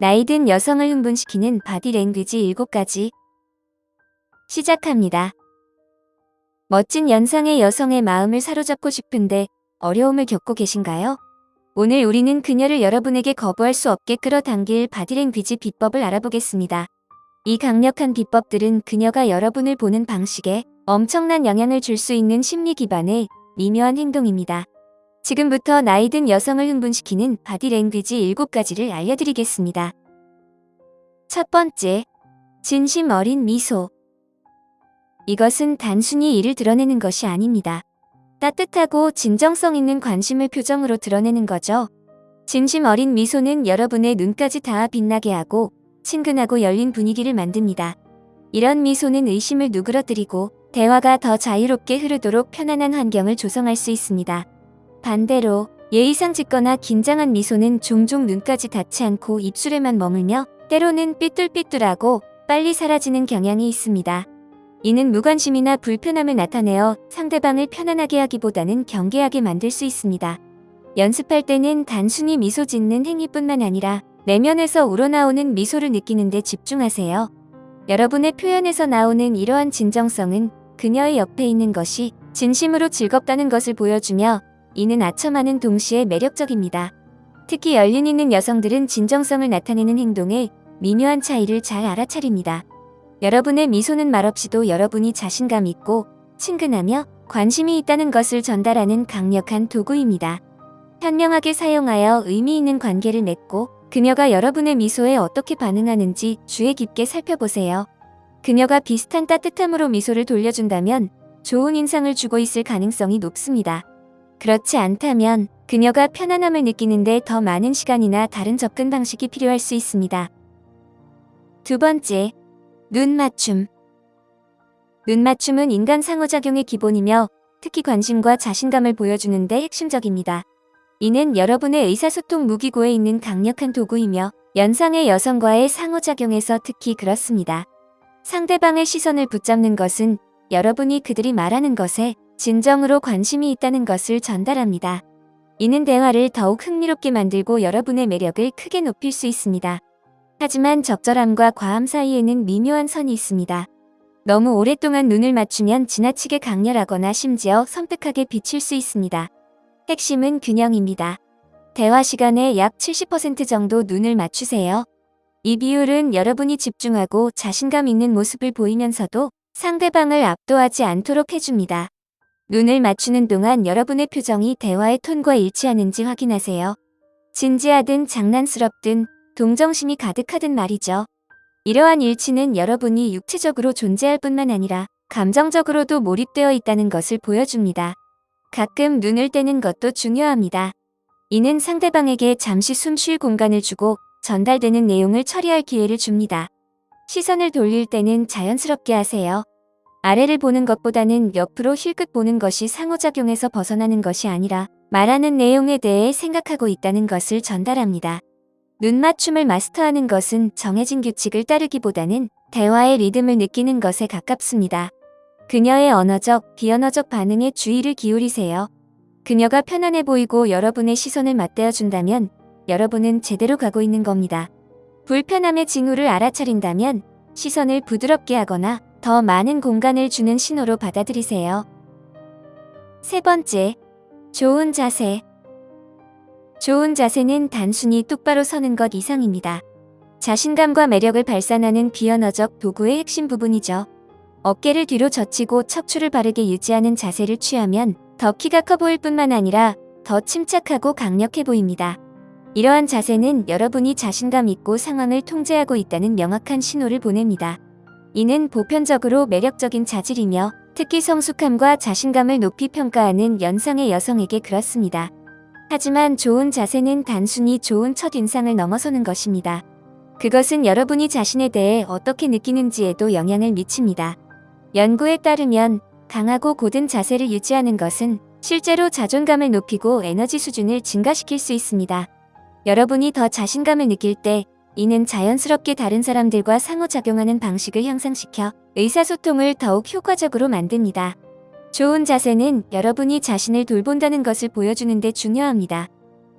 나이든 여성을 흥분시키는 바디 랭귀지 7가지. 시작합니다. 멋진 연상의 여성의 마음을 사로잡고 싶은데 어려움을 겪고 계신가요? 오늘 우리는 그녀를 여러분에게 거부할 수 없게 끌어당길 바디 랭귀지 비법을 알아보겠습니다. 이 강력한 비법들은 그녀가 여러분을 보는 방식에 엄청난 영향을 줄 수 있는 심리 기반의 미묘한 행동입니다. 지금부터 나이든 여성을 흥분시키는 바디 랭귀지 7가지를 알려드리겠습니다. 첫 번째, 진심 어린 미소. 이것은 단순히 이를 드러내는 것이 아닙니다. 따뜻하고 진정성 있는 관심을 표정으로 드러내는 거죠. 진심 어린 미소는 여러분의 눈까지 닿아 빛나게 하고 친근하고 열린 분위기를 만듭니다. 이런 미소는 의심을 누그러뜨리고 대화가 더 자유롭게 흐르도록 편안한 환경을 조성할 수 있습니다. 반대로 예의상 짙거나 긴장한 미소는 종종 눈까지 닿지 않고 입술에만 머물며 때로는 삐뚤삐뚤하고 빨리 사라지는 경향이 있습니다. 이는 무관심이나 불편함을 나타내어 상대방을 편안하게 하기보다는 경계하게 만들 수 있습니다. 연습할 때는 단순히 미소 짓는 행위뿐만 아니라 내면에서 우러나오는 미소를 느끼는 데 집중하세요. 여러분의 표현에서 나오는 이러한 진정성은 그녀의 옆에 있는 것이 진심으로 즐겁다는 것을 보여주며 이는 아첨하는 동시에 매력적입니다. 특히 연륜 있는 여성들은 진정성을 나타내는 행동에 미묘한 차이를 잘 알아차립니다. 여러분의 미소는 말없이도 여러분이 자신감 있고 친근하며 관심이 있다는 것을 전달하는 강력한 도구입니다. 현명하게 사용하여 의미 있는 관계를 맺고 그녀가 여러분의 미소에 어떻게 반응하는지 주의 깊게 살펴보세요. 그녀가 비슷한 따뜻함으로 미소를 돌려준다면 좋은 인상을 주고 있을 가능성이 높습니다. 그렇지 않다면 그녀가 편안함을 느끼는데 더 많은 시간이나 다른 접근 방식이 필요할 수 있습니다. 두 번째, 눈 맞춤. 눈 맞춤은 인간 상호작용의 기본이며 특히 관심과 자신감을 보여주는 데 핵심적입니다. 이는 여러분의 의사소통 무기고에 있는 강력한 도구이며 연상의 여성과의 상호작용에서 특히 그렇습니다. 상대방의 시선을 붙잡는 것은 여러분이 그들이 말하는 것에 진정으로 관심이 있다는 것을 전달합니다. 이는 대화를 더욱 흥미롭게 만들고 여러분의 매력을 크게 높일 수 있습니다. 하지만 적절함과 과함 사이에는 미묘한 선이 있습니다. 너무 오랫동안 눈을 맞추면 지나치게 강렬하거나 심지어 섬뜩하게 비칠 수 있습니다. 핵심은 균형입니다. 대화 시간의 약 70% 정도 눈을 맞추세요. 이 비율은 여러분이 집중하고 자신감 있는 모습을 보이면서도 상대방을 압도하지 않도록 해줍니다. 눈을 맞추는 동안 여러분의 표정이 대화의 톤과 일치하는지 확인하세요. 진지하든 장난스럽든 동정심이 가득하든 말이죠. 이러한 일치는 여러분이 육체적으로 존재할 뿐만 아니라 감정적으로도 몰입되어 있다는 것을 보여줍니다. 가끔 눈을 떼는 것도 중요합니다. 이는 상대방에게 잠시 숨 쉴 공간을 주고 전달되는 내용을 처리할 기회를 줍니다. 시선을 돌릴 때는 자연스럽게 하세요. 아래를 보는 것보다는 옆으로 힐끗 보는 것이 상호작용에서 벗어나는 것이 아니라 말하는 내용에 대해 생각하고 있다는 것을 전달합니다. 눈 맞춤을 마스터하는 것은 정해진 규칙을 따르기보다는 대화의 리듬을 느끼는 것에 가깝습니다. 그녀의 언어적, 비언어적 반응에 주의를 기울이세요. 그녀가 편안해 보이고 여러분의 시선을 맞대어준다면 여러분은 제대로 가고 있는 겁니다. 불편함의 징후를 알아차린다면 시선을 부드럽게 하거나 더 많은 공간을 주는 신호로 받아들이세요. 세 번째, 좋은 자세. 좋은 자세는 단순히 똑바로 서는 것 이상입니다. 자신감과 매력을 발산하는 비언어적 도구의 핵심 부분이죠. 어깨를 뒤로 젖히고 척추를 바르게 유지하는 자세를 취하면 더 키가 커 보일 뿐만 아니라 더 침착하고 강력해 보입니다. 이러한 자세는 여러분이 자신감 있고 상황을 통제하고 있다는 명확한 신호를 보냅니다. 이는 보편적으로 매력적인 자질이며 특히 성숙함과 자신감을 높이 평가하는 연상의 여성에게 그렇습니다. 하지만 좋은 자세는 단순히 좋은 첫인상을 넘어서는 것입니다. 그것은 여러분이 자신에 대해 어떻게 느끼는지에도 영향을 미칩니다. 연구에 따르면 강하고 곧은 자세를 유지하는 것은 실제로 자존감을 높이고 에너지 수준을 증가시킬 수 있습니다. 여러분이 더 자신감을 느낄 때 이는 자연스럽게 다른 사람들과 상호작용하는 방식을 향상시켜 의사소통을 더욱 효과적으로 만듭니다. 좋은 자세는 여러분이 자신을 돌본다는 것을 보여주는 데 중요합니다.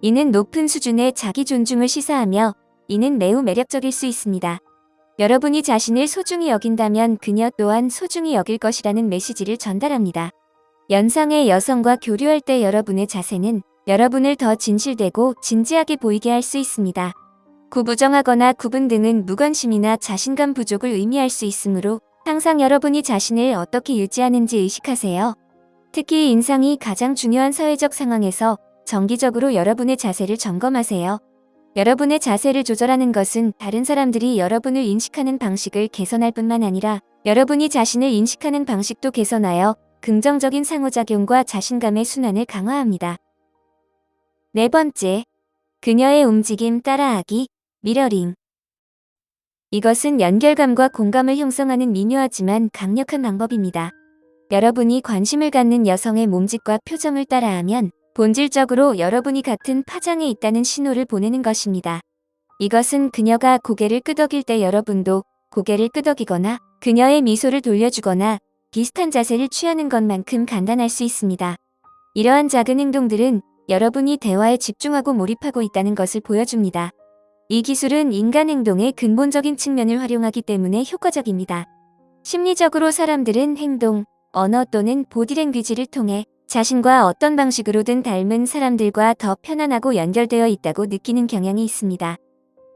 이는 높은 수준의 자기 존중을 시사하며 이는 매우 매력적일 수 있습니다. 여러분이 자신을 소중히 여긴다면 그녀 또한 소중히 여길 것이라는 메시지를 전달합니다. 연상의 여성과 교류할 때 여러분의 자세는 여러분을 더 진실되고 진지하게 보이게 할 수 있습니다. 구부정하거나 구분 등은 무관심이나 자신감 부족을 의미할 수 있으므로 항상 여러분이 자신을 어떻게 유지하는지 의식하세요. 특히 인상이 가장 중요한 사회적 상황에서 정기적으로 여러분의 자세를 점검하세요. 여러분의 자세를 조절하는 것은 다른 사람들이 여러분을 인식하는 방식을 개선할 뿐만 아니라 여러분이 자신을 인식하는 방식도 개선하여 긍정적인 상호작용과 자신감의 순환을 강화합니다. 네 번째, 그녀의 움직임 따라하기, 미러링. 이것은 연결감과 공감을 형성하는 미묘하지만 강력한 방법입니다. 여러분이 관심을 갖는 여성의 몸짓과 표정을 따라하면 본질적으로 여러분이 같은 파장에 있다는 신호를 보내는 것입니다. 이것은 그녀가 고개를 끄덕일 때 여러분도 고개를 끄덕이거나 그녀의 미소를 돌려주거나 비슷한 자세를 취하는 것만큼 간단할 수 있습니다. 이러한 작은 행동들은 여러분이 대화에 집중하고 몰입하고 있다는 것을 보여줍니다. 이 기술은 인간 행동의 근본적인 측면을 활용하기 때문에 효과적입니다. 심리적으로 사람들은 행동, 언어 또는 보디랭귀지를 통해 자신과 어떤 방식으로든 닮은 사람들과 더 편안하고 연결되어 있다고 느끼는 경향이 있습니다.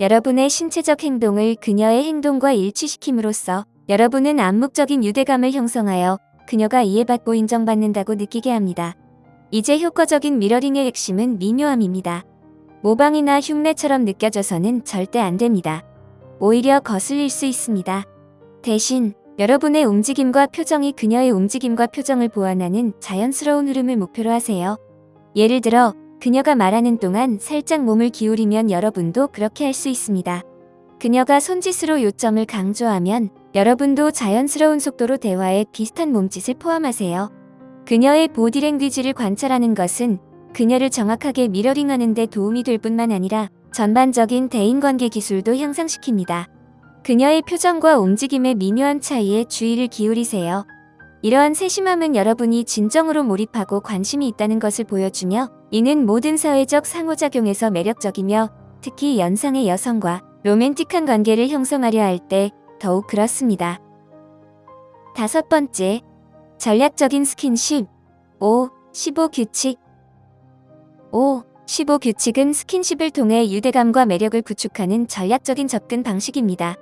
여러분의 신체적 행동을 그녀의 행동과 일치시킴으로써 여러분은 암묵적인 유대감을 형성하여 그녀가 이해받고 인정받는다고 느끼게 합니다. 이제 효과적인 미러링의 핵심은 미묘함입니다. 모방이나 흉내처럼 느껴져서는 절대 안 됩니다. 오히려 거슬릴 수 있습니다. 대신 여러분의 움직임과 표정이 그녀의 움직임과 표정을 보완하는 자연스러운 흐름을 목표로 하세요. 예를 들어 그녀가 말하는 동안 살짝 몸을 기울이면 여러분도 그렇게 할 수 있습니다. 그녀가 손짓으로 요점을 강조하면 여러분도 자연스러운 속도로 대화에 비슷한 몸짓을 포함하세요. 그녀의 보디랭귀지를 관찰하는 것은 그녀를 정확하게 미러링하는 데 도움이 될 뿐만 아니라 전반적인 대인관계 기술도 향상시킵니다. 그녀의 표정과 움직임의 미묘한 차이에 주의를 기울이세요. 이러한 세심함은 여러분이 진정으로 몰입하고 관심이 있다는 것을 보여주며 이는 모든 사회적 상호작용에서 매력적이며 특히 연상의 여성과 로맨틱한 관계를 형성하려 할 때 더욱 그렇습니다. 다섯 번째, 전략적인 스킨십 5.15 규칙 5.15 규칙은 스킨십을 통해 유대감과 매력을 구축하는 전략적인 접근 방식입니다.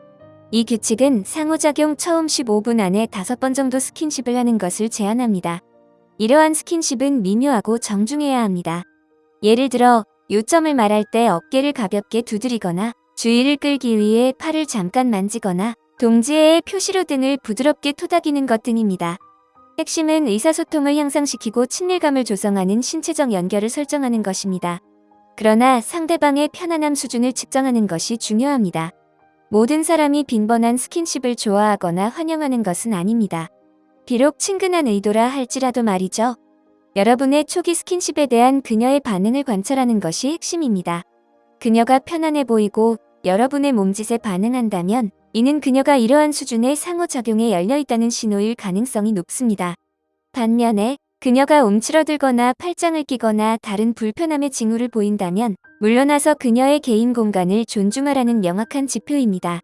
이 규칙은 상호작용 처음 15분 안에 5번 정도 스킨십을 하는 것을 제한합니다. 이러한 스킨십은 미묘하고 정중해야 합니다. 예를 들어 요점을 말할 때 어깨를 가볍게 두드리거나 주의를 끌기 위해 팔을 잠깐 만지거나 동지애의 표시로 등을 부드럽게 토닥이는 것 등입니다. 핵심은 의사소통을 향상시키고 친밀감을 조성하는 신체적 연결을 설정하는 것입니다. 그러나 상대방의 편안함 수준을 측정하는 것이 중요합니다. 모든 사람이 빈번한 스킨십을 좋아하거나 환영하는 것은 아닙니다. 비록 친근한 의도라 할지라도 말이죠. 여러분의 초기 스킨십에 대한 그녀의 반응을 관찰하는 것이 핵심입니다. 그녀가 편안해 보이고 여러분의 몸짓에 반응한다면 이는 그녀가 이러한 수준의 상호작용에 열려있다는 신호일 가능성이 높습니다. 반면에 그녀가 움츠러들거나 팔짱을 끼거나 다른 불편함의 징후를 보인다면 물러나서 그녀의 개인 공간을 존중하라는 명확한 지표입니다.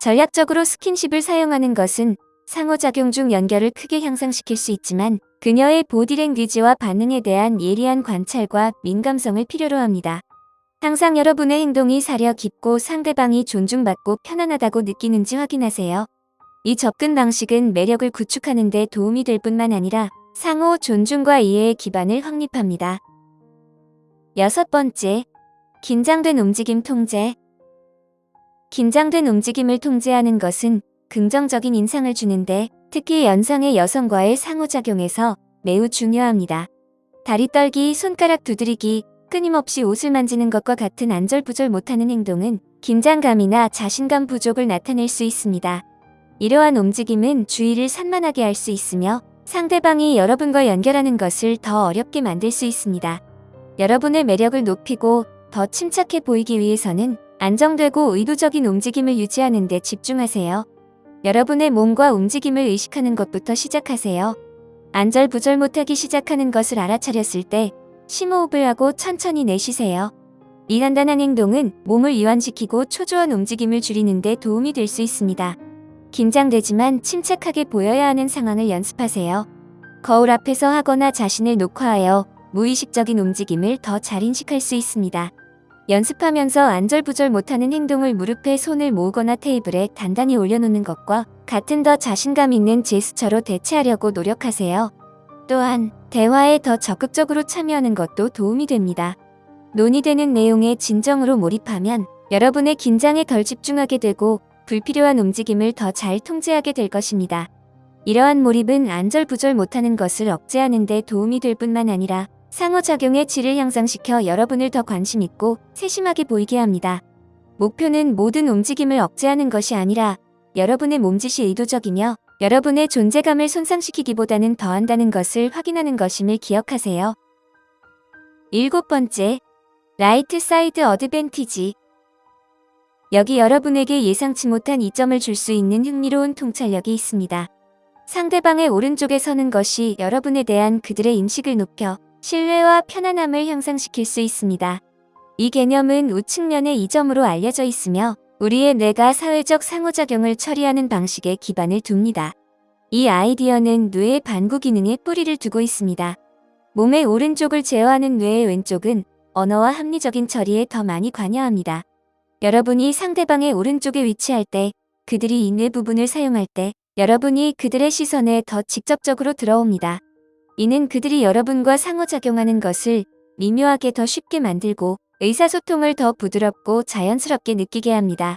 전략적으로 스킨십을 사용하는 것은 상호작용 중 연결을 크게 향상시킬 수 있지만 그녀의 보디랭귀지와 반응에 대한 예리한 관찰과 민감성을 필요로 합니다. 항상 여러분의 행동이 사려 깊고 상대방이 존중받고 편안하다고 느끼는지 확인하세요. 이 접근 방식은 매력을 구축하는 데 도움이 될 뿐만 아니라 상호 존중과 이해의 기반을 확립합니다. 여섯 번째, 긴장된 움직임 통제. 긴장된 움직임을 통제하는 것은 긍정적인 인상을 주는데 특히 연상의 여성과의 상호작용에서 매우 중요합니다. 다리 떨기, 손가락 두드리기, 끊임없이 옷을 만지는 것과 같은 안절부절 못하는 행동은 긴장감이나 자신감 부족을 나타낼 수 있습니다. 이러한 움직임은 주의를 산만하게 할 수 있으며 상대방이 여러분과 연결하는 것을 더 어렵게 만들 수 있습니다. 여러분의 매력을 높이고 더 침착해 보이기 위해서는 안정되고 의도적인 움직임을 유지하는 데 집중하세요. 여러분의 몸과 움직임을 의식하는 것부터 시작하세요. 안절부절 못하기 시작하는 것을 알아차렸을 때 심호흡을 하고 천천히 내쉬세요. 이 간단한 행동은 몸을 이완시키고 초조한 움직임을 줄이는 데 도움이 될 수 있습니다. 긴장되지만 침착하게 보여야 하는 상황을 연습하세요. 거울 앞에서 하거나 자신을 녹화하여 무의식적인 움직임을 더 잘 인식할 수 있습니다. 연습하면서 안절부절 못하는 행동을 무릎에 손을 모으거나 테이블에 단단히 올려놓는 것과 같은 더 자신감 있는 제스처로 대체하려고 노력하세요. 또한 대화에 더 적극적으로 참여하는 것도 도움이 됩니다. 논의되는 내용에 진정으로 몰입하면 여러분의 긴장에 덜 집중하게 되고 불필요한 움직임을 더 잘 통제하게 될 것입니다. 이러한 몰입은 안절부절 못하는 것을 억제하는 데 도움이 될 뿐만 아니라 상호작용의 질을 향상시켜 여러분을 더 관심 있고 세심하게 보이게 합니다. 목표는 모든 움직임을 억제하는 것이 아니라 여러분의 몸짓이 의도적이며 여러분의 존재감을 손상시키기보다는 더한다는 것을 확인하는 것임을 기억하세요. 7번째, 라이트 사이드 어드밴티지. 여기 여러분에게 예상치 못한 이점을 줄 수 있는 흥미로운 통찰력이 있습니다. 상대방의 오른쪽에 서는 것이 여러분에 대한 그들의 인식을 높여 신뢰와 편안함을 향상시킬 수 있습니다. 이 개념은 우측면의 이점으로 알려져 있으며 우리의 뇌가 사회적 상호작용을 처리하는 방식에 기반을 둡니다. 이 아이디어는 뇌의 반구 기능에 뿌리를 두고 있습니다. 몸의 오른쪽을 제어하는 뇌의 왼쪽은 언어와 합리적인 처리에 더 많이 관여합니다. 여러분이 상대방의 오른쪽에 위치할 때, 그들이 이 뇌 부분을 사용할 때, 여러분이 그들의 시선에 더 직접적으로 들어옵니다. 이는 그들이 여러분과 상호작용하는 것을 미묘하게 더 쉽게 만들고 의사소통을 더 부드럽고 자연스럽게 느끼게 합니다.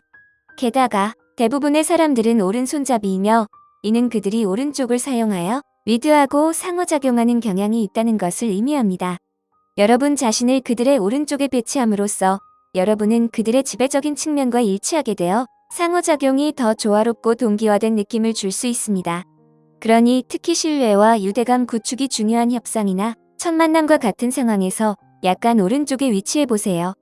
게다가 대부분의 사람들은 오른손잡이이며 이는 그들이 오른쪽을 사용하여 리드하고 상호작용하는 경향이 있다는 것을 의미합니다. 여러분 자신을 그들의 오른쪽에 배치함으로써 여러분은 그들의 지배적인 측면과 일치하게 되어 상호작용이 더 조화롭고 동기화된 느낌을 줄 수 있습니다. 그러니 특히 신뢰와 유대감 구축이 중요한 협상이나 첫 만남과 같은 상황에서 약간 오른쪽에 위치해 보세요.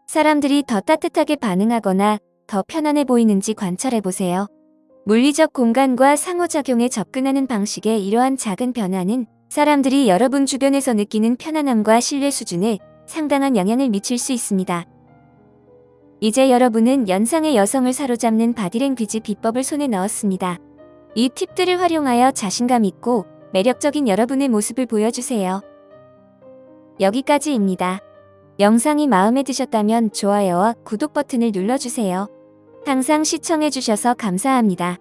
사람들이 더 따뜻하게 반응하거나 더 편안해 보이는지 관찰해 보세요. 물리적 공간과 상호작용에 접근하는 방식의 이러한 작은 변화는 사람들이 여러분 주변에서 느끼는 편안함과 신뢰 수준에 상당한 영향을 미칠 수 있습니다. 이제 여러분은 연상의 여성을 사로잡는 바디랭귀지 비법을 손에 넣었습니다. 이 팁들을 활용하여 자신감 있고 매력적인 여러분의 모습을 보여주세요. 여기까지입니다. 영상이 마음에 드셨다면 좋아요와 구독 버튼을 눌러주세요. 항상 시청해주셔서 감사합니다.